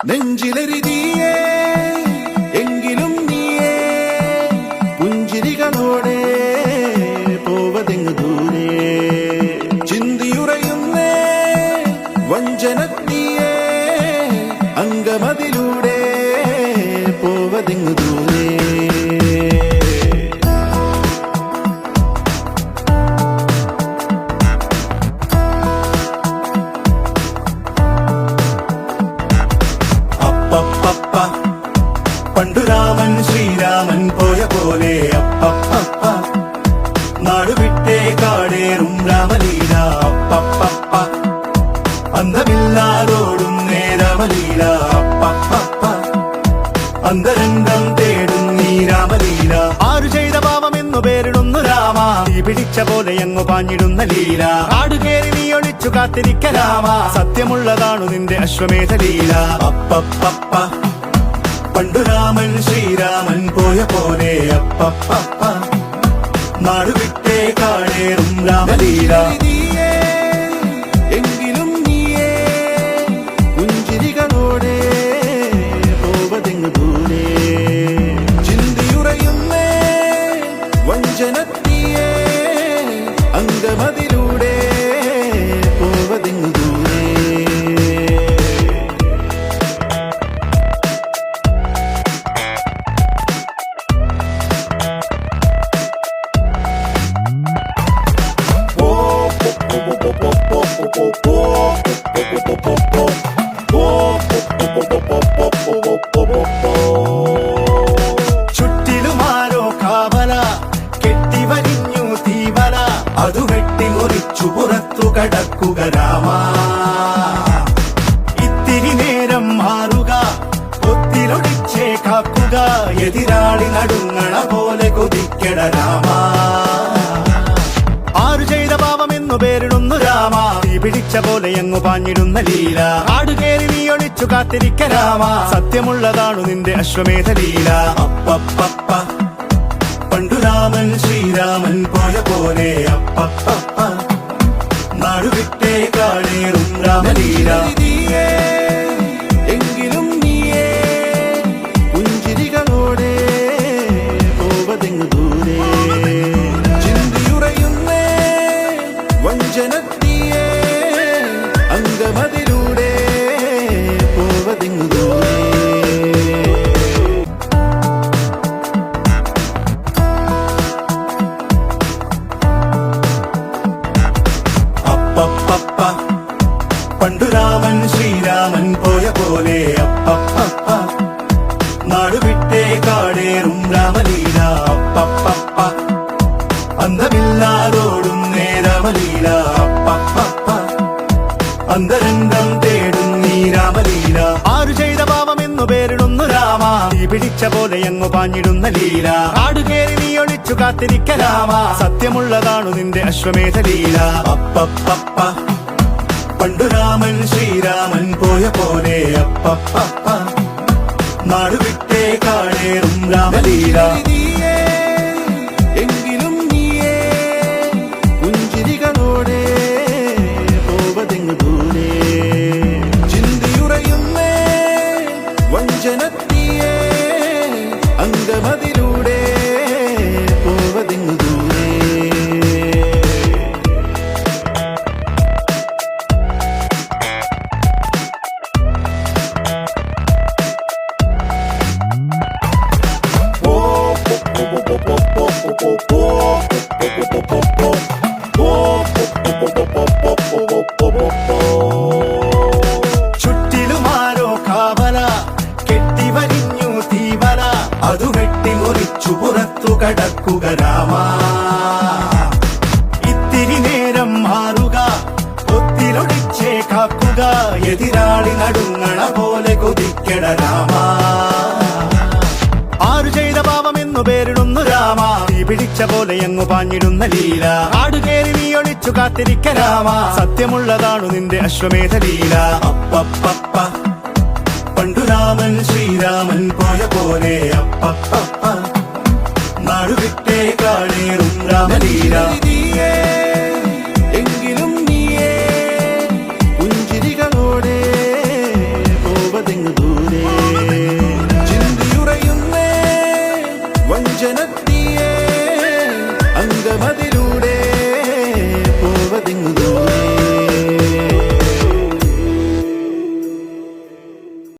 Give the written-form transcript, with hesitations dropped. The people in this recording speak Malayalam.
നെഞ്ചിലെരിതിയേ എങ്കിലും നീയേ പുഞ്ചിരികളോടെ പോവതെങ്ങു ദൂരെ ചിന്തിയുറയുന്നേ വഞ്ചനത്തിയേ അംഗമതിലൂടെ പോവതെങ്ങു ദൂരെ പണ്ടു രാമൻ ശ്രീരാമൻ പോയ പോലെ അപ്പപ്പ നാടുവിട്ടേ കാടേറും രാമലീല അപ്പപ്പ അന്തമില്ലാതോടും രാമലീല അപ്പപ്പ അന്തരംഗം തേടും നീ രാമലീല ആരു ചെയ്ത പാപമെന്നു പേരിടുന്നു രാമ തീ പിടിച്ച പോലെ എങ്ങു പാഞ്ഞിടുന്ന ലീല ആടുകേറി നീ ഒളിച്ചു കാത്തിരിക്ക രാമ സത്യമുള്ളതാണു നിന്റെ അശ്വമേധ ലീല അപ്പപ്പ പണ്ടു രാമൻ ശ്രീരാമൻ പോയ പോലെ അപ്പപ്പ നാടുവിട്ടേ കാടേറും രാമലീല എങ്കിലും നീയേ പുഞ്ചിരികളോടെ പോവതെങ്ങു ദൂരെ ചിന്തിയുറയുന്നേ വഞ്ചനത്തിയേ അംഗമതിലൂടെ പോവതെങ്ങു ദൂരെ ചുറ്റിലുമാരോ കാവല കെട്ടിവരിഞ്ഞു തീവല അതു വെട്ടിമുറിച്ചു പുറത്തു കടക്കുക രാമ ഇത്തിരി നേരം മാറുക ഒത്തിലൊടിച്ചേ കാക്കുക എതിരാളി നടുങ്ങണ പോലെ കൊതിക്കട രാമ ആരു ചെയ്ത പാപമെന്നു പേരിടുന്നു രാമ തീ പിടിച്ച പോലെ എങ്ങു പാഞ്ഞിടുന്ന ലീല ആടുകേറി നീ ഒളിച്ചു കാത്തിരിക്ക രാമ സത്യമുള്ളതാണു നിന്റെ അശ്വമേധ ലീല അപ്പപ്പ പണ്ടു രാമൻ ശ്രീരാമൻ പോയ പോലെ അപ്പപ്പ നാടുവിട്ടേ കാടേറും രാമലീല എങ്കിലും നീയേ പുഞ്ചിരികളോടെ പോവതെങ്ങു ദൂരെ ചിന്തിയുറയുന്നേ വഞ്ചനത്തിയേ അംഗമതിലൂടെ പോവതെങ്ങു ദൂരെ അപ്പപ്പ പണ്ടു രാമൻ ശ്രീരാമൻ പോയ പോലെ അപ്പപ്പ നാടുവിട്ടേ കാടേറും രാമലീല അപ്പപ്പ അന്തമില്ലാതോടും രാമലീല അപ്പപ്പ അന്തരംഗം തേടും നീ രാമലീല ആരു ചെയ്ത പാപമെന്നു പേരിടുന്നു രാമ തീ പിടിച്ച പോലെ എങ്ങു പാഞ്ഞിടുന്ന ലീല ആടുകേറി നീ ഒളിച്ചു കാത്തിരിക്ക രാമ സത്യമുള്ളതാണു നിന്റെ അശ്വമേധ ലീല അപ്പപ്പ പണ്ടു രാമൻ ശ്രീരാമൻ പോയ പോലെ അപ്പപ്പ നാടുവിട്ടേ കാടേറും രാമലീല എങ്കിലും നീയേ പുഞ്ചിരികളോടെ പോവതെങ്ങു ദൂരെ ചിന്തിയുറയുന്നേ വഞ്ചനത്തിയേ അംഗമതിലൂടെ പോവതെങ്ങു ദൂരെ ചുറ്റിലുമാരോ കാവല കെട്ടിവരിഞ്ഞു തീവല അതു വെട്ടിമുറിച്ചു പുറത്തു കടക്കുക രാമ ഇത്തിരി നേരം മാറുക ഒത്തിലൊടിച്ചേ കാക്കുക എതിരാളി നടുങ്ങണ പോലെ കൊതിക്കട രാമ ആരു ചെയ്ത പാപമെന്നു പേരിടുന്നു രാമ തീ പിടിച്ച പോലെ എങ്ങു പാഞ്ഞിടുന്ന ലീല ആടുകേറി നീ ഒളിച്ചു കാത്തിരിക്ക രാമ സത്യമുള്ളതാണു നിന്റെ അശ്വമേധ ലീല അപ്പപ്പ പണ്ടു രാമൻ ശ്രീരാമൻ പോയ പോലെ അപ്പപ്പ നാടുവിട്ടേ കാടേറും രാമലീല എങ്കിലും നീയേ പുഞ്ചിരികളോടെ പോവതെങ്ങു ദൂരെ നീയേ അങ്കമതിൽ